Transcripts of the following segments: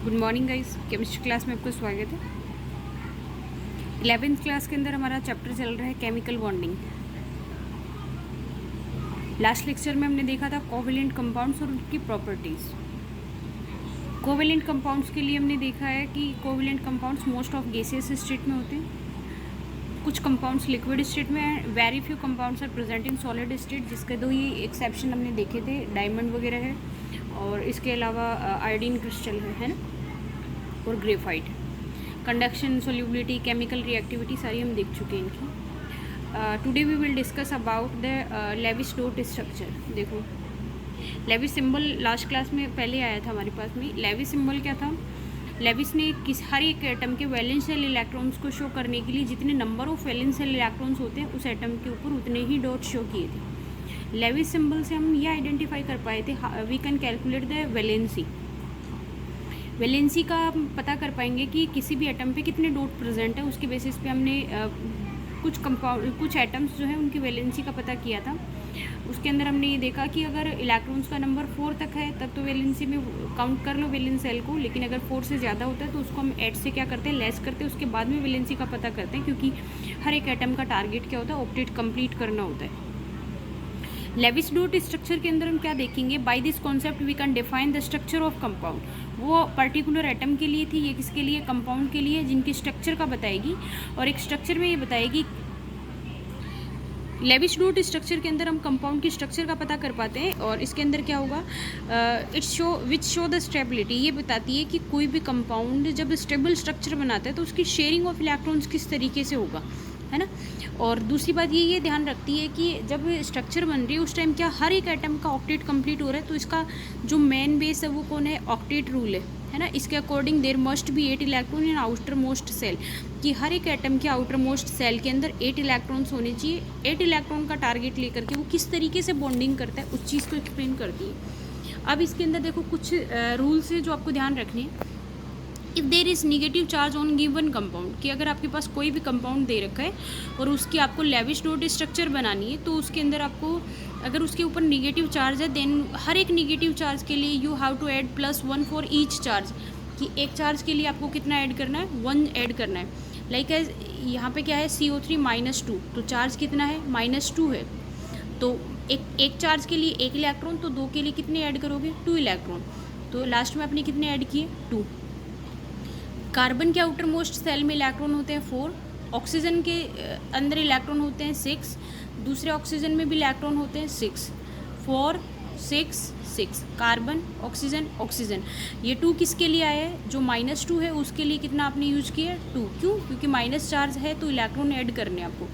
Good morning guys, chemistry class में आपका स्वागत है। 11th क्लास के अंदर हमारा चैप्टर चल रहा है केमिकल बॉन्डिंग। लास्ट लेक्चर में हमने देखा था कोवेलेंट कंपाउंड्स और उनकी प्रॉपर्टीज़। कोवेलेंट कंपाउंड्स के लिए हमने देखा है कि covalent compounds most of gaseous state में होते हैं, कुछ कंपाउंड्स लिक्विड स्टेट में है, very few compounds are present in solid state, जिसके दो ही एक्सेप्शन हमने देखे थे, डायमंड वगैरह है और इसके अलावा आयोडीन क्रिस्टल है ना, और graphite. Conduction, solubility, chemical reactivity सारी हम देख चुके हैं इनकी। Today we will discuss about the Lewis dot structure. देखो, लेविस सिंबल लास्ट क्लास में पहले आया था हमारे पास में। लेविस सिंबल क्या था? लेविस ने हर एक एटम के वैलेंस शेल इलेक्ट्रॉन्स को शो करने के लिए जितने number of valence shell electrons होते हैं उस एटम के ऊपर उतने ही डॉट शो किए थे। लेविस सिंबल से हम ये आइडेंटिफाई कर पाए थे, we can calculate the valency. Valency का हम पता कर पाएंगे कि किसी भी एटम पे कितने डॉट प्रेजेंट है। उसके बेसिस पे हमने कुछ एटम्स जो है उनकी वैलेंसी का पता किया था। उसके अंदर हमने ये देखा कि अगर इलेक्ट्रॉन्स का नंबर 4 तक है तब तो वैलेंसी में काउंट कर लो वैलेंस सेल को, लेकिन अगर 4 से ज़्यादा होता है तो उसको हम 8 से क्या करते हैं, लेस करते हैं, उसके बाद में वैलेंसी का पता करते हैं, क्योंकि हर एक एटम का टारगेट क्या होता है, ऑक्टेट कंप्लीट करना होता है। लेविस डॉट स्ट्रक्चर के अंदर हम क्या देखेंगे, by this concept we can define the structure of compound. वो पर्टिकुलर एटम के लिए थी, ये किसके लिए, कंपाउंड के लिए, जिनकी स्ट्रक्चर का बताएगी। और एक स्ट्रक्चर में ये बताएगी, लेविस डॉट स्ट्रक्चर के अंदर हम कंपाउंड की स्ट्रक्चर का पता कर पाते हैं। और इसके अंदर क्या होगा, इट्स शो द स्टेबिलिटी। ये बताती है कि कोई भी कंपाउंड जब स्टेबल स्ट्रक्चर बनाता है तो उसकी शेयरिंग ऑफ इलेक्ट्रॉन्स किस तरीके से होगा, है ना। और दूसरी बात ये ध्यान रखती है कि जब स्ट्रक्चर बन रही है उस टाइम क्या हर एक एटम का ऑक्टेट कंप्लीट हो रहा है, तो इसका जो मेन बेस है वो कौन है, ऑक्टेट रूल है ना। इसके according there must be 8 electron in outer most shell, कि हर एक एटम के आउटर मोस्ट सेल के अंदर 8 इलेक्ट्रॉन्स होने चाहिए। 8 इलेक्ट्रॉन का टारगेट लेकर के वो किस तरीके से बॉन्डिंग करता है उस चीज़ को एक्सप्लेन करती है। अब इसके अंदर देखो कुछ रूल्स है जो आपको ध्यान रखने हैं। If there is negative charge on given compound, कि अगर आपके पास कोई भी कंपाउंड दे रखा है और उसकी आपको लेविस डॉट स्ट्रक्चर बनानी है, तो उसके अंदर आपको अगर उसके ऊपर निगेटिव चार्ज है, देन हर एक निगेटिव चार्ज के लिए you have to add +1 for each charge, कि एक चार्ज के लिए आपको कितना ऐड करना है, 1 ऐड करना है। लाइक एज यहाँ पे क्या है, CO3 -2, तो चार्ज कितना है, -2 है। तो एक चार्ज के लिए 1 इलेक्ट्रॉन, तो 2 के लिए कितने ऐड करोगे, 2 इलेक्ट्रॉन। तो लास्ट में आपने कितने ऐड किए, 2। कार्बन के आउटर मोस्ट सेल में इलेक्ट्रॉन होते हैं 4, ऑक्सीजन के अंदर इलेक्ट्रॉन होते हैं 6, दूसरे ऑक्सीजन में भी इलेक्ट्रॉन होते हैं 6, 4 6 6, कार्बन ऑक्सीजन ऑक्सीजन। ये 2 किसके लिए आया है, जो -2 है उसके लिए कितना आपने यूज किया, 2। क्यों, क्योंकि माइनस चार्ज है तो इलेक्ट्रॉन ऐड करने आपको।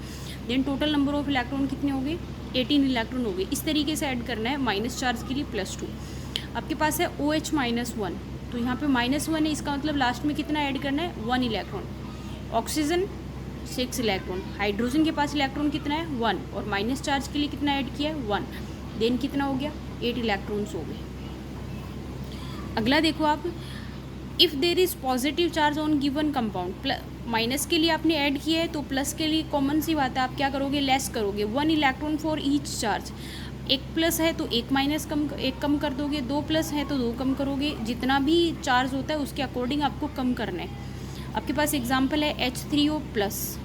Then total number of electron कितने हो गए, 18 इलेक्ट्रॉन हो गए। इस तरीके से ऐड करना है माइनस चार्ज के लिए +2। आपके पास है OH -1, तो यहाँ पे -1 है, इसका मतलब लास्ट में कितना ऐड करना है, 1 इलेक्ट्रॉन। ऑक्सीजन 6 इलेक्ट्रॉन, हाइड्रोजन के पास इलेक्ट्रॉन कितना है, 1, और माइनस चार्ज के लिए कितना ऐड किया है, 1। देन कितना हो गया, 8 इलेक्ट्रॉन्स हो गए। अगला देखो आप, if there is positive charge on given compound, minus के लिए आपने ऐड किया है तो प्लस के लिए कॉमन सी बात है, आप क्या करोगे, लेस करोगे, 1 इलेक्ट्रॉन फॉर ईच चार्ज। एक प्लस है तो एक माइनस एक कम कर दोगे, 2 प्लस है तो 2 कम करोगे, जितना भी चार्ज होता है उसके अकॉर्डिंग आपको कम करना है। आपके पास एग्जांपल है H3O+,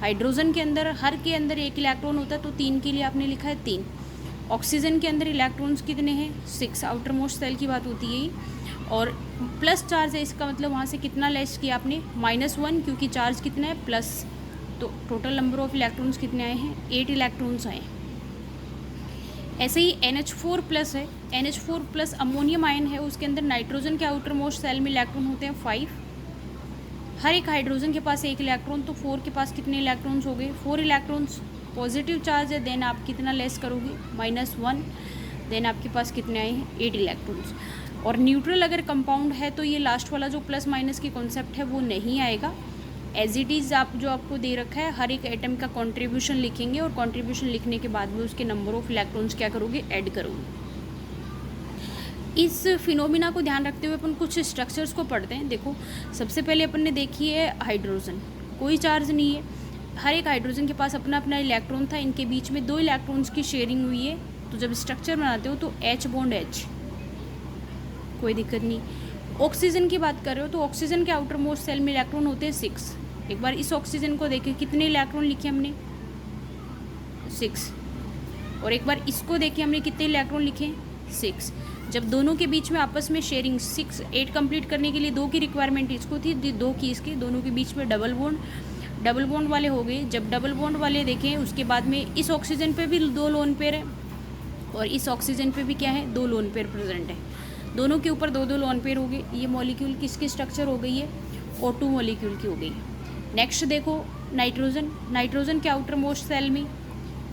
हाइड्रोजन के अंदर हर के अंदर 1 इलेक्ट्रॉन होता है, तो 3 के लिए आपने लिखा है 3। ऑक्सीजन के अंदर इलेक्ट्रॉन्स कितने हैं, 6, आउटर मोस्ट सेल की बात होती है, और प्लस चार्ज है, इसका मतलब वहाँ से कितना लेस किया आपने, -1, क्योंकि चार्ज कितना है, प्लस। तो टोटल नंबर ऑफ इलेक्ट्रॉन्स कितने आए हैं, 8 इलेक्ट्रॉन्स आए। ऐसे ही NH4+ है, NH4+ अमोनियम आयन है, उसके अंदर नाइट्रोजन के आउटर मोस्ट सेल में इलेक्ट्रॉन होते हैं 5। हर एक हाइड्रोजन के पास 1 इलेक्ट्रॉन, तो 4 के पास कितने इलेक्ट्रॉन्स हो गए, 4 इलेक्ट्रॉन्स। पॉजिटिव चार्ज है, देन आप कितना लेस करोगे, -1, देन आपके पास कितने आए हैं, 8 इलेक्ट्रॉन्स। और न्यूट्रल अगर कंपाउंड है तो ये लास्ट वाला जो प्लस माइनस की कॉन्सेप्ट है वो नहीं आएगा। एज इट इज़ आप जो आपको दे रखा है हर एक एटम का कंट्रीब्यूशन लिखेंगे, और कंट्रीब्यूशन लिखने के बाद में उसके नंबर ऑफ इलेक्ट्रॉन्स क्या करोगे, ऐड करोगे। इस फिनोमिना को ध्यान रखते हुए अपन कुछ स्ट्रक्चर्स को पढ़ते हैं। देखो, सबसे पहले अपन ने देखी है हाइड्रोजन, कोई चार्ज नहीं है, हर एक हाइड्रोजन के पास अपना अपना इलेक्ट्रॉन था, इनके बीच में 2 इलेक्ट्रॉन्स की शेयरिंग हुई है। तो जब स्ट्रक्चर बनाते हो तो H बॉन्ड H, कोई दिक्कत नहीं। ऑक्सीजन की बात कर रहे हो तो ऑक्सीजन के आउटर मोस्ट सेल में इलेक्ट्रॉन होते हैं 6। एक बार इस ऑक्सीजन को देखें, कितने इलेक्ट्रॉन लिखे हमने, 6। और एक बार इसको देखें, हमने कितने इलेक्ट्रॉन लिखे, 6। जब दोनों के बीच में आपस में शेयरिंग 6 8 कंप्लीट करने के लिए 2 की रिक्वायरमेंट इसको थी, 2 की इसकी, दोनों के बीच में डबल बॉन्ड वाले हो गए। जब डबल बॉन्ड वाले देखें उसके बाद में इस ऑक्सीजन पे भी 2 लोन पेयर है और इस ऑक्सीजन पे भी क्या है, 2 लोन पेयर प्रेजेंट है। दोनों के ऊपर 2 लोन पेयर हो गए। ये मॉलिक्यूल किसकी स्ट्रक्चर हो गई है, O2 मॉलिक्यूल की हो गई। नेक्स्ट देखो नाइट्रोजन के आउटर मोस्ट सेल में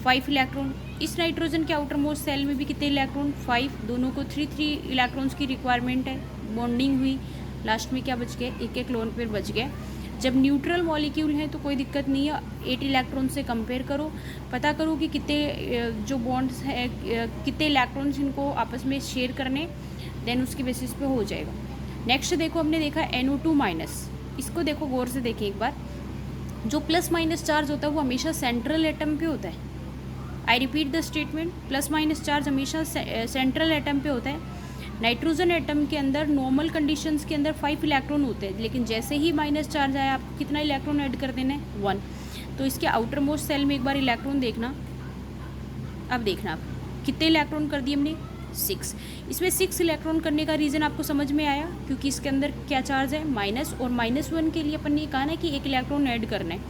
5 इलेक्ट्रॉन। इस नाइट्रोजन के आउटर मोस्ट सेल में भी कितने इलेक्ट्रॉन, 5। दोनों को 3 इलेक्ट्रॉन्स की रिक्वायरमेंट है। बॉन्डिंग हुई, लास्ट में क्या बच गया, एक लोन पेयर बच गया। जब न्यूट्रल मॉलिक्यूल है तो कोई दिक्कत नहीं है, 8 इलेक्ट्रॉन से कंपेयर करो, पता करो कि कितने जो बॉन्ड्स है, कितने इलेक्ट्रॉन्स इनको आपस में शेयर करने, देन उसके बेसिस पे हो जाएगा। नेक्स्ट देखो, हमने देखा NO2-। इसको देखो गौर से देखें एक बार, जो प्लस माइनस चार्ज होता है वो हमेशा सेंट्रल एटम पे होता है। I repeat the statement, plus minus charge हमेशा सेंट्रल एटम पे होता है। नाइट्रोजन एटम के अंदर नॉर्मल कंडीशंस के अंदर 5 इलेक्ट्रॉन होते हैं, लेकिन जैसे ही माइनस चार्ज आया आपको कितना इलेक्ट्रॉन ऐड कर देना है, 1। तो इसके आउटर मोस्ट सेल में एक बार इलेक्ट्रॉन देखना। अब देखना आप कितने इलेक्ट्रॉन कर दिए हमने, 6। इसमें 6 इलेक्ट्रॉन करने का रीज़न आपको समझ में आया, क्योंकि इसके अंदर क्या चार्ज है, माइनस, और -1 के लिए अपन ने कहा ना कि 1 इलेक्ट्रॉन ऐड करना है।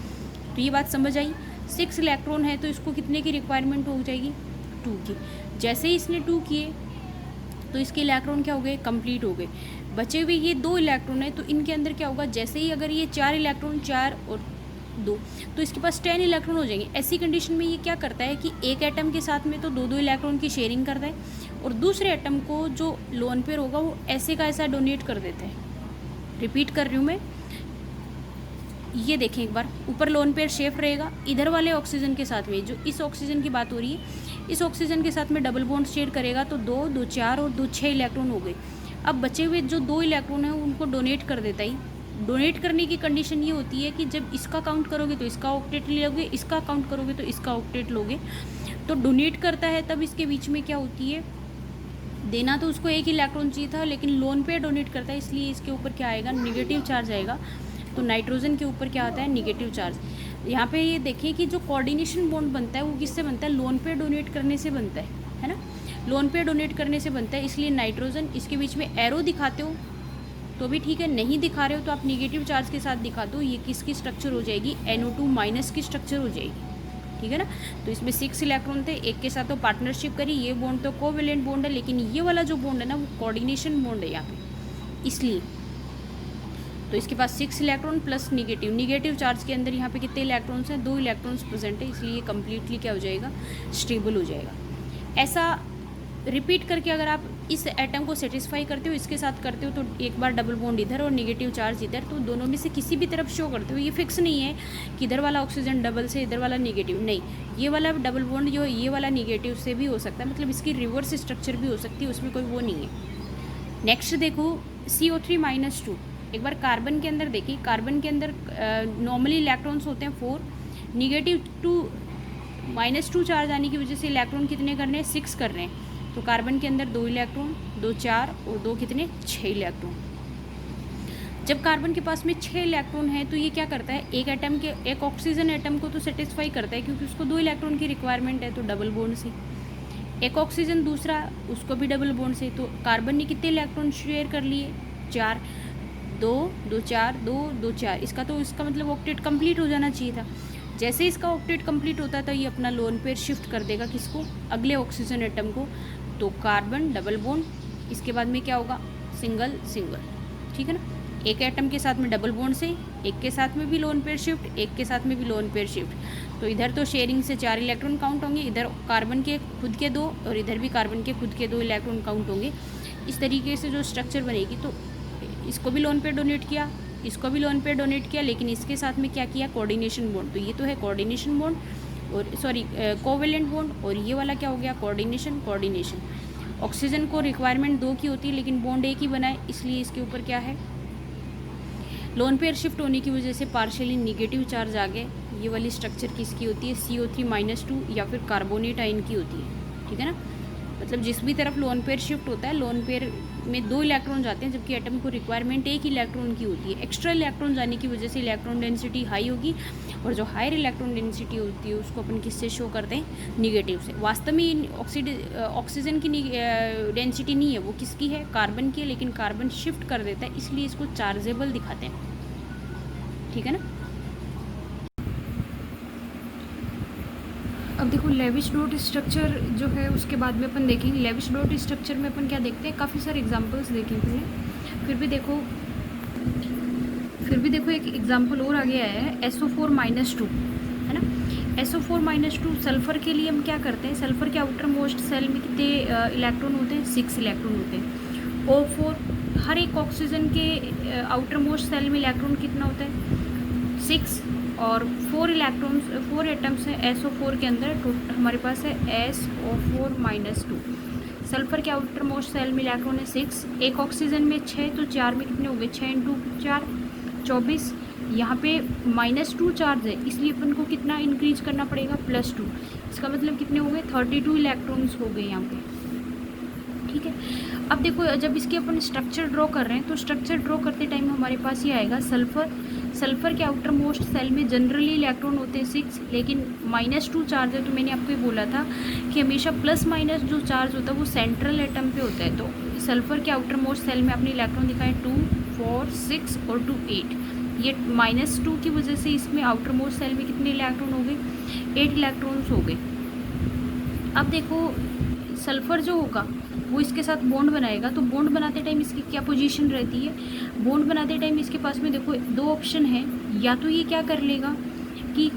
तो ये बात समझ आई। 6 इलेक्ट्रॉन है तो इसको कितने की रिक्वायरमेंट हो जाएगी, 2 की। जैसे ही इसने 2 किए तो इसके इलेक्ट्रॉन क्या हो गए, कंप्लीट हो गए। बचे हुए ये 2 इलेक्ट्रॉन है तो इनके अंदर क्या होगा, जैसे ही अगर ये 4 इलेक्ट्रॉन, 4 और 2, तो इसके पास 10 इलेक्ट्रॉन हो जाएंगे। ऐसी कंडीशन में ये क्या करता है कि एक एटम के साथ में तो 2 इलेक्ट्रॉन की शेयरिंग करता है और दूसरे एटम को जो लोन पेयर होगा वो ऐसे का ऐसा डोनेट कर देता है। रिपीट कर रही हूँ मैं, ये देखें एक बार, ऊपर लोन पेयर शेप रहेगा, इधर वाले ऑक्सीजन के साथ में, जो इस ऑक्सीजन की बात हो रही है, इस ऑक्सीजन के साथ में डबल बॉन्ड शेयर करेगा तो 2, 2 4 और 2 6 इलेक्ट्रॉन हो गए। अब बचे हुए जो 2 इलेक्ट्रॉन हैं उनको डोनेट कर देता ही। डोनेट करने की कंडीशन ये होती है कि जब इसका काउंट करोगे तो इसका ऑक्टेट लोगे, इसका काउंट करोगे तो इसका ऑक्टेट लोगे। तो डोनेट करता है तब इसके बीच में क्या होती है, देना तो उसको 1 इलेक्ट्रॉन चाहिए था, लेकिन लोन पेयर डोनेट करता है इसलिए इसके ऊपर क्या आएगा, निगेटिव चार्ज आएगा। तो नाइट्रोजन के ऊपर क्या आता है, निगेटिव चार्ज। यहाँ पे ये देखिए कि जो कोऑर्डिनेशन बॉन्ड बनता है वो किससे बनता है, लोन पेयर डोनेट करने से बनता है ना, लोन पेयर डोनेट करने से बनता है। इसलिए नाइट्रोजन, इसके बीच में एरो दिखाते हो तो भी ठीक है, नहीं दिखा रहे हो तो आप निगेटिव चार्ज के साथ दिखा दो, ये किसकी स्ट्रक्चर हो जाएगी, NO2- की स्ट्रक्चर हो जाएगी, ठीक है ना। तो इसमें 6 इलेक्ट्रॉन थे, एक के साथ तो पार्टनरशिप करी, ये बॉन्ड तो कोवेलेंट बॉन्ड है, लेकिन ये वाला जो बॉन्ड है ना वो कोऑर्डिनेशन बॉन्ड है यहाँ पे, इसलिए। तो इसके पास 6 इलेक्ट्रॉन प्लस निगेटिव चार्ज के अंदर यहाँ पे कितने इलेक्ट्रॉन्स हैं, 2 इलेक्ट्रॉन्स प्रेजेंट है, इसलिए कम्प्लीटली क्या हो जाएगा, स्टेबल हो जाएगा। ऐसा रिपीट करके अगर आप इस एटम को सेटिस्फाई करते हो, इसके साथ करते हो, तो एक बार डबल बॉन्ड इधर और निगेटिव चार्ज इधर, तो दोनों में से किसी भी तरफ शो करते हो। ये फिक्स नहीं है कि इधर वाला ऑक्सीजन डबल से इधर वाला निगेटिव, नहीं, ये वाला डबल बॉन्ड जो ये वाला निगेटिव से भी हो सकता है, मतलब इसकी रिवर्स स्ट्रक्चर भी हो सकती है, उसमें कोई वो नहीं है। नेक्स्ट देखो CO3-2। एक बार कार्बन के अंदर देखिए, कार्बन के अंदर नॉर्मली इलेक्ट्रॉन्स होते हैं 4, -2 चार्ज आने की वजह से इलेक्ट्रॉन कितने कर रहे हैं, 6 कर रहे हैं। तो कार्बन के अंदर 2 इलेक्ट्रॉन, 2 4 और 2 कितने, 6 इलेक्ट्रॉन। जब कार्बन के पास में 6 इलेक्ट्रॉन है तो ये क्या करता है, एक ऑक्सीजन एटम को तो सेटिस्फाई करता है क्योंकि उसको 2 इलेक्ट्रॉन की रिक्वायरमेंट है, तो डबल बॉन्ड से। एक ऑक्सीजन दूसरा, उसको भी डबल बॉन्ड से। तो कार्बन ने कितने इलेक्ट्रॉन शेयर कर लिए, 4, 2 2 4 2 2 4, इसका मतलब ऑक्टेट कंप्लीट हो जाना चाहिए था। जैसे इसका ऑक्टेट कंप्लीट होता है तो ये अपना लोन पेयर शिफ्ट कर देगा किसको, अगले ऑक्सीजन एटम को। तो कार्बन डबल बॉन्ड, इसके बाद में क्या होगा, सिंगल, ठीक है ना। एक एटम के साथ में डबल बॉन्ड से, एक के साथ में भी लोन पेयर शिफ्ट, एक के साथ में भी लोन पेयर शिफ्ट। तो इधर तो शेयरिंग से 4 इलेक्ट्रॉन काउंट होंगे, इधर कार्बन के खुद के 2 और इधर भी कार्बन के खुद के 2 इलेक्ट्रॉन काउंट होंगे। इस तरीके से जो स्ट्रक्चर बनेगी, तो इसको भी लोन पेयर डोनेट किया, इसको भी लोन पेयर डोनेट किया, लेकिन इसके साथ में क्या किया, कोऑर्डिनेशन बॉन्ड। तो ये तो है कोऑर्डिनेशन बॉन्ड, और कोवेलेंट बॉन्ड, और ये वाला क्या हो गया, कोऑर्डिनेशन। ऑक्सीजन को रिक्वायरमेंट 2 की होती है लेकिन बॉन्ड 1 ही बना है, इसलिए इसके ऊपर क्या है, लोन पेयर शिफ्ट होने की वजह से पार्शियली निगेटिव चार्ज आ गए। ये वाली स्ट्रक्चर किसकी होती है, CO3-2 या फिर कार्बोनेट आयन की होती है, ठीक है ना। मतलब जिस भी तरफ लोन पेयर शिफ्ट होता है, लोन पेयर में 2 इलेक्ट्रॉन जाते हैं, जबकि एटम को रिक्वायरमेंट एक इलेक्ट्रॉन की होती है। एक्स्ट्रा इलेक्ट्रॉन जाने की वजह से इलेक्ट्रॉन डेंसिटी हाई होगी, और जो हायर इलेक्ट्रॉन डेंसिटी होती है उसको अपन किससे शो करते हैं, निगेटिव से। वास्तव में ऑक्सीजन की डेंसिटी नहीं है, वो किसकी है, कार्बन की है, लेकिन कार्बन शिफ्ट कर देता है, इसलिए इसको चार्जेबल दिखाते हैं। ठीक है ना। अब देखो लेविस डॉट स्ट्रक्चर जो है उसके बाद में अपन देखेंगे। लेविस डॉट स्ट्रक्चर में अपन क्या देखते हैं, काफ़ी सारे एग्जांपल्स देखेंगे। फिर भी देखो एक एग्जांपल और आगे आया है, SO4-2 है ना। SO4-2 सल्फर के लिए हम क्या करते हैं, सल्फर के आउटर मोस्ट सेल में कितने इलेक्ट्रॉन होते हैं, 6 इलेक्ट्रॉन होते हैं। O4, हर एक ऑक्सीजन के आउटर मोस्ट सेल में इलेक्ट्रॉन कितना होता है, 6, और 4 एटम्स हैं SO4 के अंदर। हमारे पास है SO4-2। सल्फर के आउटर मोस्ट सेल में इलेक्ट्रॉन है 6, एक ऑक्सीजन में 6, तो 4 में कितने हो गए, 6 × 4 24। यहाँ पे -2 चार्ज है, इसलिए अपन को कितना इंक्रीज करना पड़ेगा, +2। इसका मतलब कितने हो गए, 32 इलेक्ट्रॉन्स हो गए यहाँ पे। ठीक है। अब देखो जब इसके अपन स्ट्रक्चर ड्रॉ कर रहे हैं, तो स्ट्रक्चर ड्रॉ करते टाइम हमारे पास ये आएगा सल्फर के आउटर मोस्ट सेल में जनरली इलेक्ट्रॉन होते हैं 6, लेकिन -2 चार्ज है। तो मैंने आपको ये बोला था कि हमेशा ± जो चार्ज होता है वो सेंट्रल एटम पे होता है। तो सल्फर के आउटर मोस्ट सेल में अपने इलेक्ट्रॉन दिखाए 2, 4, 6 और 2, 8। ये -2 की वजह से इसमें आउटर मोस्ट सेल में कितने इलेक्ट्रॉन हो गए, 8 इलेक्ट्रॉन्स हो गए। अब देखो सल्फर जो होगा वो इसके साथ बॉन्ड बनाएगा, तो बॉन्ड बनाते टाइम इसकी क्या पोजीशन रहती है, बॉन्ड बनाते टाइम इसके पास में देखो 2 ऑप्शन है। या तो ये क्या कर लेगा कि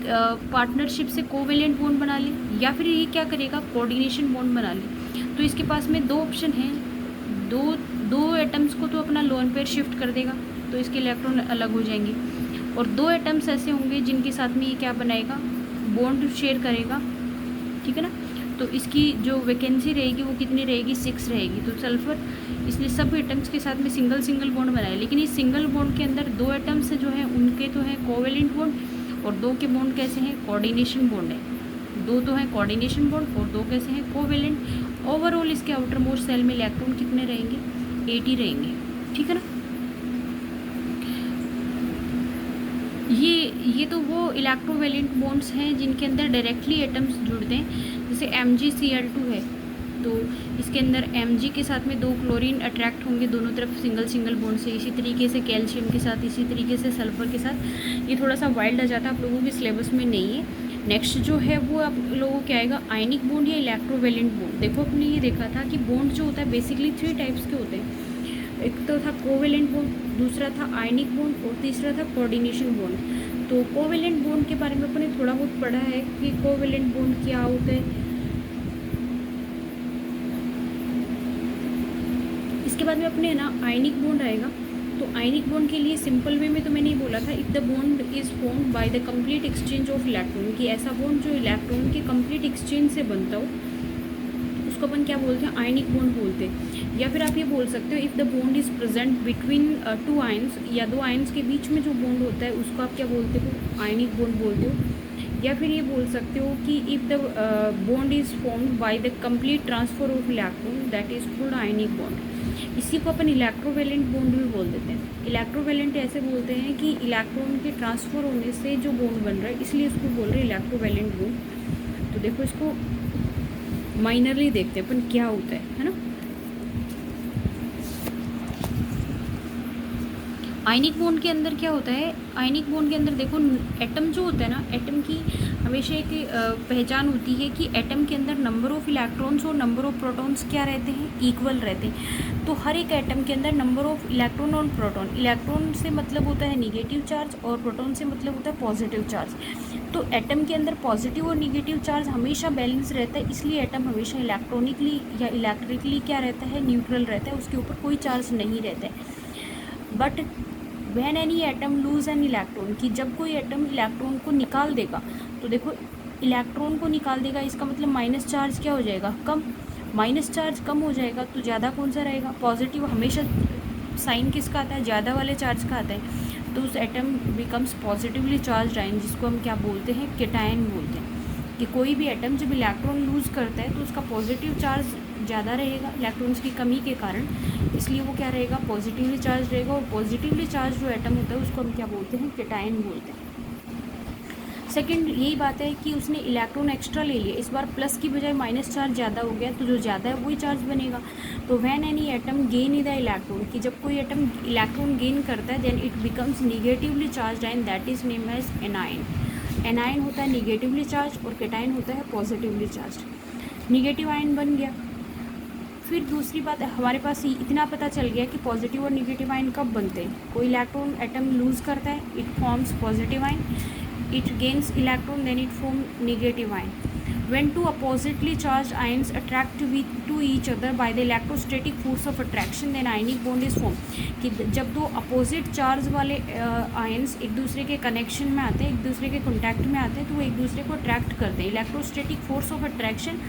पार्टनरशिप से कोवेलेंट बॉन्ड बना ले, या फिर ये क्या करेगा, कोऑर्डिनेशन बॉन्ड बना ले। तो इसके पास में 2 ऑप्शन हैं, दो एटम्स को तो अपना लोन पेयर शिफ्ट कर देगा, तो इसके इलेक्ट्रॉन अलग हो जाएंगे। और 2 एटम्स ऐसे होंगे जिनके साथ में ये क्या बनाएगा, बॉन्ड शेयर करेगा। ठीक है ना। तो इसकी जो वैकेंसी रहेगी वो कितनी रहेगी, 6 रहेगी। तो सल्फर इसलिए सब एटम्स के साथ में सिंगल बॉन्ड बनाए, लेकिन इस सिंगल बॉन्ड के अंदर 2 एटम्स जो हैं उनके तो हैं कोवेलेंट बॉन्ड, और 2 के बॉन्ड कैसे हैं, कोऑर्डिनेशन बॉन्ड है। 2 तो हैं कोऑर्डिनेशन बॉन्ड और 2 कैसे हैं, कोवेलेंट। ओवरऑल इसके आउटर मोस्ट सेल में इलेक्ट्रॉन कितने रहेंगे, 80 रहेंगे। ठीक है ना। ये तो वो इलेक्ट्रोवेलेंट बॉन्ड्स हैं जिनके अंदर डायरेक्टली एटम्स जुड़ते हैं, जैसे MgCl2 है, तो इसके अंदर Mg के साथ में 2 क्लोरीन अट्रैक्ट होंगे दोनों तरफ सिंगल बॉन्ड से। इसी तरीके से कैल्शियम के साथ, इसी तरीके से सल्फर के साथ। ये थोड़ा सा वाइल्ड आ जाता है, आप लोगों के सिलेबस में नहीं है। नेक्स्ट जो है वो आप लोगों क्या आएगा, आयनिक बॉन्ड या इलेक्ट्रोवेलेंट बॉन्ड। देखो अपने ये देखा था कि बॉन्ड जो होता है बेसिकली 3 टाइप्स के होते हैं। एक तो था कोवेलेंट बॉन्ड, दूसरा था आयनिक बॉन्ड और तीसरा था कोऑर्डिनेशन बॉन्ड। तो कोवेलेंट बॉन्ड के बारे में अपने थोड़ा बहुत पढ़ा है कि कोवेलेंट बॉन्ड क्या होता है। इसके बाद में अपने ना आयनिक बॉन्ड आएगा। तो आयनिक बॉन्ड के लिए सिंपल वे में तो मैंने ही बोला था, if the bond is formed by the complete exchange of electron, कि ऐसा बॉन्ड जो इलेक्ट्रॉन के कंप्लीट एक्सचेंज से बनता हो उसको अपन क्या बोलते हैं, आयनिक बॉन्ड बोलते हैं। या फिर आप ये बोल सकते हो if the bond is present between 2 ions, या 2 आयन्स के बीच में जो बॉन्ड होता है उसको आप क्या बोलते हो, आयनिक बॉन्ड बोलते हो। या फिर ये बोल सकते हो कि if the bond is formed by the complete transfer of electron, that is called ionic bond. इसी को अपन इलेक्ट्रोवेलेंट बॉन्ड भी बोल देते हैं। इलेक्ट्रोवेलेंट ऐसे बोलते हैं कि इलेक्ट्रॉन के ट्रांसफ़र होने से जो बॉन्ड बन रहा है, इसलिए इसको बोल रहे हैं इलेक्ट्रोवेलेंट बॉन्ड। तो देखो इसको माइनरली देखते हैं अपन क्या होता है ना। आयनिक बॉन्ड के अंदर क्या होता है, आयनिक बॉन्ड के अंदर देखो एटम जो होता है ना, एटम की हमेशा एक पहचान होती है कि एटम के अंदर नंबर ऑफ़ इलेक्ट्रॉन्स और नंबर ऑफ़ प्रोटॉन्स क्या रहते हैं, इक्वल रहते हैं। तो हर एक एटम के अंदर नंबर ऑफ़ इलेक्ट्रॉन और प्रोटॉन, इलेक्ट्रॉन से मतलब होता है निगेटिव चार्ज और प्रोटॉन से मतलब होता है पॉजिटिव चार्ज। तो एटम के अंदर पॉजिटिव और निगेटिव चार्ज हमेशा बैलेंस रहता है, इसलिए एटम हमेशा इलेक्ट्रॉनिकली या इलेक्ट्रिकली क्या रहता है, न्यूट्रल रहता है, उसके ऊपर कोई चार्ज नहीं रहता है। But when any atom lose an electron, कि जब कोई एटम इलेक्ट्रॉन को निकाल देगा, तो देखो इलेक्ट्रॉन को निकाल देगा, इसका मतलब माइनस चार्ज क्या हो जाएगा, कम। माइनस चार्ज कम हो जाएगा तो ज़्यादा कौन सा रहेगा, पॉजिटिव। हमेशा साइन किसका आता है, ज़्यादा वाले चार्ज का आता है। तो उस atom becomes positively charge ion, जिसको हम क्या बोलते हैं, केटायन बोलते हैं। कि कोई भी एटम जब इलेक्ट्रॉन लूज़ करता है तो उसका पॉजिटिव चार्ज ज़्यादा रहेगा इलेक्ट्रॉन्स की कमी के कारण, इसलिए वो क्या रहेगा, पॉजिटिवली चार्ज रहेगा। और पॉजिटिवली चार्ज जो एटम होता है उसको हम क्या बोलते हैं, कैटायन बोलते हैं। सेकंड यही बात है कि उसने इलेक्ट्रॉन एक्स्ट्रा ले लिया, इस बार प्लस की बजाय माइनस चार्ज ज़्यादा हो गया, तो जो ज़्यादा है वही चार्ज बनेगा। तो when any atom gain the electron, कि जब कोई एटम इलेक्ट्रॉन गेन करता है, then it becomes negatively charge and that is name as anion. Anion होता है निगेटिवली चार्ज और कैटायन होता है पॉजिटिवली चार्ज। निगेटिव आयन बन गया। फिर दूसरी बात, हमारे पास इतना पता चल गया कि पॉजिटिव और निगेटिव आयन कब बनते हैं। कोई इलेक्ट्रॉन एटम लूज करता है, it forms positive ion, it gains electron, then it form negative ion. When two oppositely charged ions attract to each other by the electrostatic force of attraction, then ionic bond is formed. कि जब दो opposite charge वाले ions एक दूसरे के connection में आते हैं, एक दूसरे के कॉन्टैक्ट में आते हैं, तो वो एक दूसरे को अट्रैक्ट करते हैं। Electrostatic force of attraction,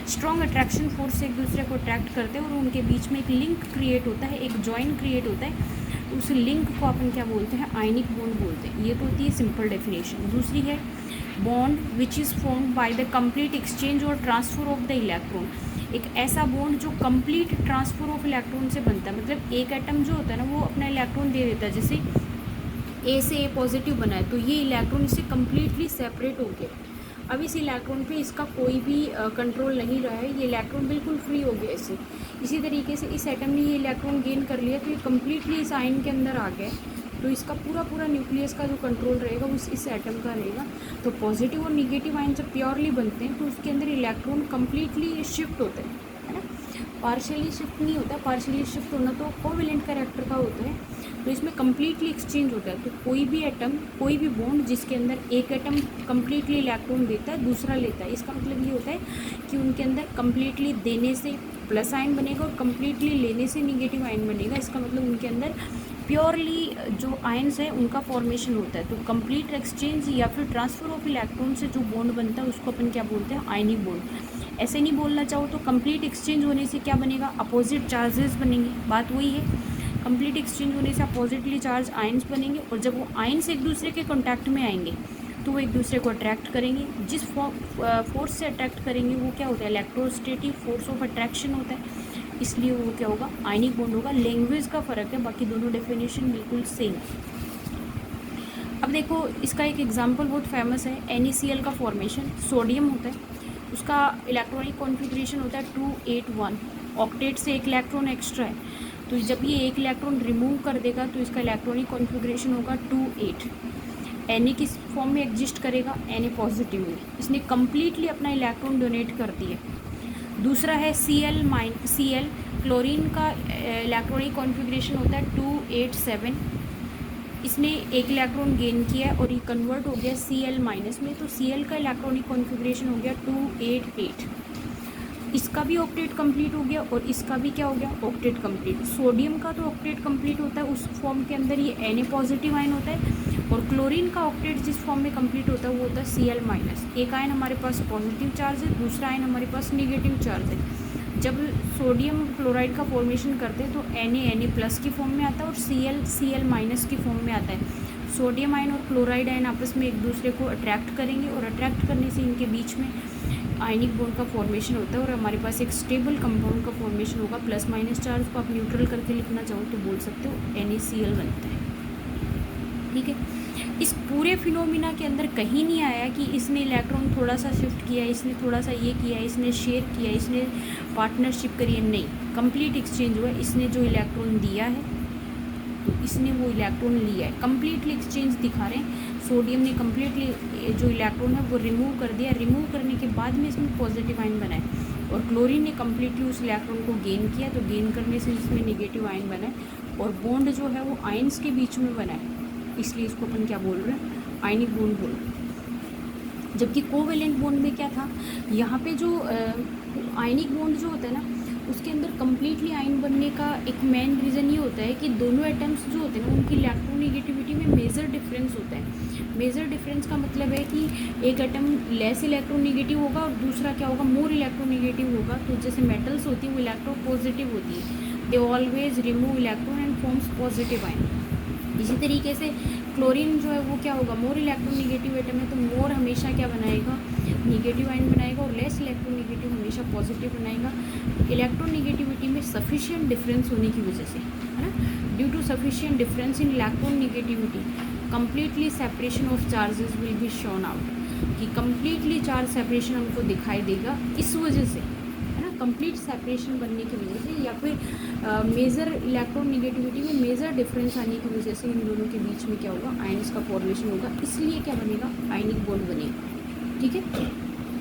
strong attraction force से एक दूसरे को अट्रैक्ट करते हैं और उनके बीच में एक लिंक क्रिएट होता है, एक जॉइन क्रिएट होता है। उस लिंक को अपन क्या बोलते हैं, आयनिक बॉन्ड बोलते हैं। ये तो होती है सिंपल डेफिनेशन। दूसरी है bond which is formed by the complete exchange और ट्रांसफर ऑफ द इलेक्ट्रॉन। एक ऐसा बॉन्ड जो कंप्लीट ट्रांसफर ऑफ इलेक्ट्रॉन से बनता है, मतलब एक एटम जो होता है ना वो अपना इलेक्ट्रॉन दे देता है, जैसे ए से ए पॉजिटिव बना है तो ये इलेक्ट्रॉन इससे कम्प्लीटली सेपरेट हो गया। अब इस इलेक्ट्रॉन पे इसका कोई भी कंट्रोल नहीं रहा है, ये इलेक्ट्रॉन बिल्कुल फ्री हो गया इससे। इसी तरीके से इस एटम ने ये इलेक्ट्रॉन गेन कर लिया तो ये कम्प्लीटली इस आयन के अंदर आ गया, तो इसका पूरा न्यूक्लियस का जो कंट्रोल रहेगा वो इस एटम का रहेगा। तो पॉजिटिव और निगेटिव आयन जब प्योरली बनते हैं तो उसके अंदर इलेक्ट्रॉन कम्प्लीटली शिफ्ट होते हैं, है ना। पार्शियली शिफ्ट नहीं होता, पार्शियली शिफ्ट होना तो कोवेलेंट कैरेक्टर का होता है। तो इसमें कम्प्लीटली एक्सचेंज होता है। तो कोई भी एटम, कोई भी बॉन्ड जिसके अंदर एक एटम कम्प्लीटली इलेक्ट्रॉन देता है, दूसरा लेता है, इसका मतलब ये होता है कि उनके अंदर कम्प्लीटली देने से प्लस आयन बनेगा और कम्प्लीटली लेने से निगेटिव आयन बनेगा। इसका मतलब उनके अंदर प्योरली जो आयन्स है उनका फॉर्मेशन होता है। तो कंप्लीट एक्सचेंज या फिर ट्रांसफर ऑफ इलेक्ट्रॉन से जो बॉन्ड बनता है उसको अपन क्या बोलते हैं, आयनिक बॉन्ड। ऐसे नहीं बोलना चाहो तो कंप्लीट एक्सचेंज होने से क्या बनेगा, अपोजिट चार्जेस बनेंगे, बात वही है। कंप्लीट एक्सचेंज होने से अपोजिटली चार्ज आयन्स बनेंगे और जब वो आयन्स एक दूसरे के कॉन्टैक्ट में आएंगे तो वो एक दूसरे को अट्रैक्ट करेंगे। जिस फोर्स से अट्रैक्ट करेंगे वो क्या होता है, इलेक्ट्रोस्टैटिक फोर्स ऑफ अट्रैक्शन होता है, इसलिए वो क्या होगा, आयनिक बॉन्ड होगा। लैंग्वेज का फ़र्क है, बाकी दोनों डेफिनेशन बिल्कुल सेम। अब देखो इसका एक एग्जांपल बहुत फेमस है, NaCl का फॉर्मेशन। सोडियम होता है, उसका इलेक्ट्रॉनिक कॉन्फ़िगरेशन होता है 281, ऑक्टेट से एक इलेक्ट्रॉन एक्स्ट्रा है। तो जब ये एक इलेक्ट्रॉन रिमूव कर देगा तो इसका इलेक्ट्रॉनिक कॉन्फ़िगरेशन होगा 28। Na किस फॉर्म में एग्जिस्ट करेगा, Na पॉजिटिव में, इसने कम्प्लीटली अपना इलेक्ट्रॉन डोनेट कर दिया। दूसरा है Cl, क्लोरीन का इलेक्ट्रॉनिक कॉन्फ़िगरेशन होता है 287, इसने एक इलेक्ट्रॉन गेन किया और ये कन्वर्ट हो गया Cl- में, तो Cl का इलेक्ट्रॉनिक कॉन्फ़िगरेशन हो गया 288। इसका भी ऑक्टेट कंप्लीट हो गया और इसका भी क्या हो गया, ऑक्टेट कंप्लीट। सोडियम का तो ऑक्टेट कंप्लीट होता है, उस फॉर्म के अंदर ये Na पॉजिटिव आयन होता है, और क्लोरीन का ऑक्टेट जिस फॉर्म में कंप्लीट होता है वो होता है Cl-। एक आयन हमारे पास पॉजिटिव चार्ज है, दूसरा आयन हमारे पास निगेटिव चार्ज है। जब सोडियम क्लोराइड का फॉर्मेशन करते हैं तो Na की फॉर्म में आता है और Cl की फॉर्म में आता है। सोडियम आयन और क्लोराइड आयन आपस में एक दूसरे को अट्रैक्ट करेंगे और अट्रैक्ट करने से इनके बीच में आयनिक बॉन्ड का फॉर्मेशन होता है और हमारे पास एक स्टेबल कंपाउंड का फॉर्मेशन होगा। प्लस माइनस चार्ज को आप न्यूट्रल करके लिखना चाहो तो बोल सकते हो NaCl बनता है, ठीक है। इस पूरे फिनोमिना के अंदर कहीं नहीं आया कि इसने इलेक्ट्रॉन थोड़ा सा शिफ्ट किया, इसने थोड़ा सा ये किया, इसने शेयर किया, इसने पार्टनरशिप करी है, नहीं, कंप्लीट एक्सचेंज हुआ। इसने जो इलेक्ट्रॉन दिया है तो इसने वो इलेक्ट्रॉन लिया है, कम्प्लीटली एक्सचेंज दिखा रहे हैं। सोडियम ने कम्प्लीटली जो इलेक्ट्रॉन है वो रिमूव कर दिया, रिमूव करने के बाद में इसमें पॉजिटिव आयन बनाए, और क्लोरीन ने कम्प्लीटली उस इलेक्ट्रॉन को गेन किया, तो गेन करने से इसमें नेगेटिव आयन बनाए और बॉन्ड जो है वो आयन्स के बीच में बनाए, इसलिए इसको अपन क्या बोल रहे हैं, आयनिक बॉन्ड बोल रहे हैं। जबकि कोवेलेंट बॉन्ड में क्या था, यहाँ पे जो आयनिक बॉन्ड जो होता है ना उसके अंदर कम्प्लीटली आयन बनने का एक मेन रीज़न ये होता है कि दोनों एटम्स जो होते हैं ना उनकी इलेक्ट्रोनेगेटिविटी में मेजर डिफरेंस होता है। मेजर डिफरेंस का मतलब है कि एक एटम लेस इलेक्ट्रोनेगेटिव होगा और दूसरा क्या होगा, मोर इलेक्ट्रोनेगेटिव होगा। तो जैसे मेटल्स होती है वो इलेक्ट्रोपॉजिटिव होती है, they always remove electron and forms positive ion. इसी तरीके से क्लोरीन जो है वो क्या होगा, मोर इलेक्ट्रोनेगेटिव एटम है, तो मोर हमेशा क्या बनाएगा, निगेटिव आयन बनाएगा, और लेस इलेक्ट्रोनेगेटिव हमेशा पॉजिटिव बनाएगा। इलेक्ट्रोनेगेटिविटी में सफिशिएंट डिफरेंस होने की वजह से, है ना, due to sufficient difference in electronegativity completely separation of charges will be shown out, कि कंप्लीटली चार्ज सेपरेशन हमको दिखाई देगा इस वजह से, है ना, कंप्लीट सेपरेशन बनने की वजह से, या फिर मेजर इलेक्ट्रोनेगेटिविटी में मेजर डिफरेंस आने की वजह से इन दोनों के बीच में क्या होगा, आयन्स का फॉर्मेशन होगा, इसलिए क्या बनेगा, आयनिक बॉन्ड बनेगा। ठीक है।